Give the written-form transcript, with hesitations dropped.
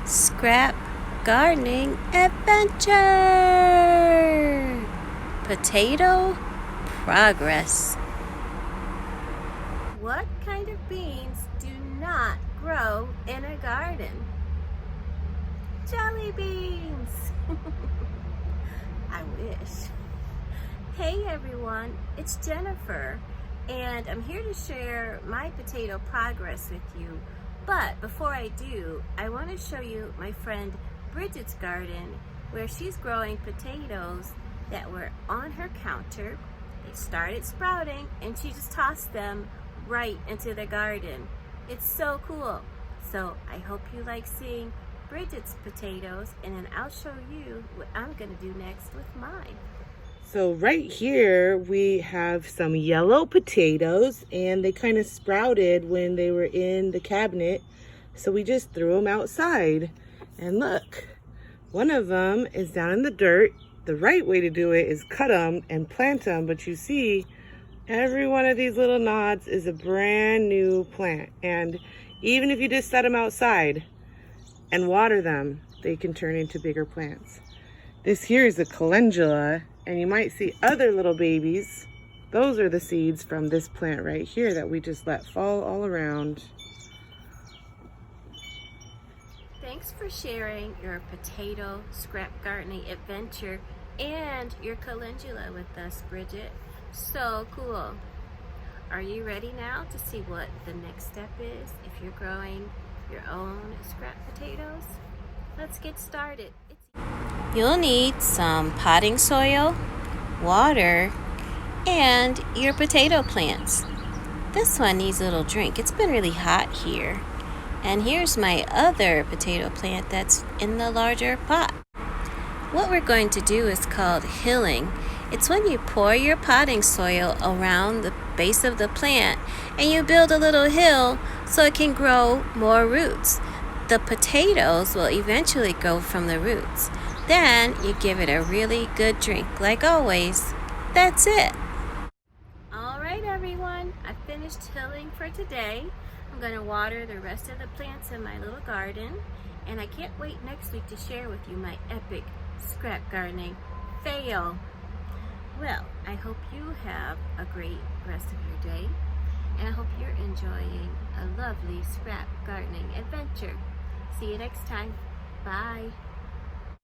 Scrap gardening adventure. Potato progress. What kind of beans do not grow in a garden? Jelly beans. I wish. Hey everyone, it's Jennifer, and I'm here to share my potato progress with you. But before I do, I want to show you my friend Bridget's garden, where she's growing potatoes that were on her counter. They started sprouting and she just tossed them right into the garden. It's so cool. So I hope you like seeing Bridget's potatoes, and then I'll show you what I'm going to do next with mine. So right here we have some yellow potatoes, and they kind of sprouted when they were in the cabinet. So we just threw them outside. And look, one of them is down in the dirt. The right way to do it is cut them and plant them. But you see, every one of these little nods is a brand new plant. And even if you just set them outside and water them, they can turn into bigger plants. This here is a calendula, and you might see other little babies. Those are the seeds from this plant right here that we just let fall all around. Thanks for sharing your potato scrap gardening adventure and your calendula with us, Bridget. So cool. Are you ready now to see what the next step is if you're growing your own scrap potatoes? Let's get started. You'll need some potting soil, water, and your potato plants. This one needs a little drink. It's been really hot here. And here's my other potato plant that's in the larger pot. What we're going to do is called hilling. It's when you pour your potting soil around the base of the plant and you build a little hill so it can grow more roots. The potatoes will eventually grow from the roots. Then you give it a really good drink, like always. That's it. All right, everyone. I finished hilling for today. I'm going to water the rest of the plants in my little garden. And I can't wait next week to share with you my epic scrap gardening fail. Well, I hope you have a great rest of your day. And I hope you're enjoying a lovely scrap gardening adventure. See you next time. Bye.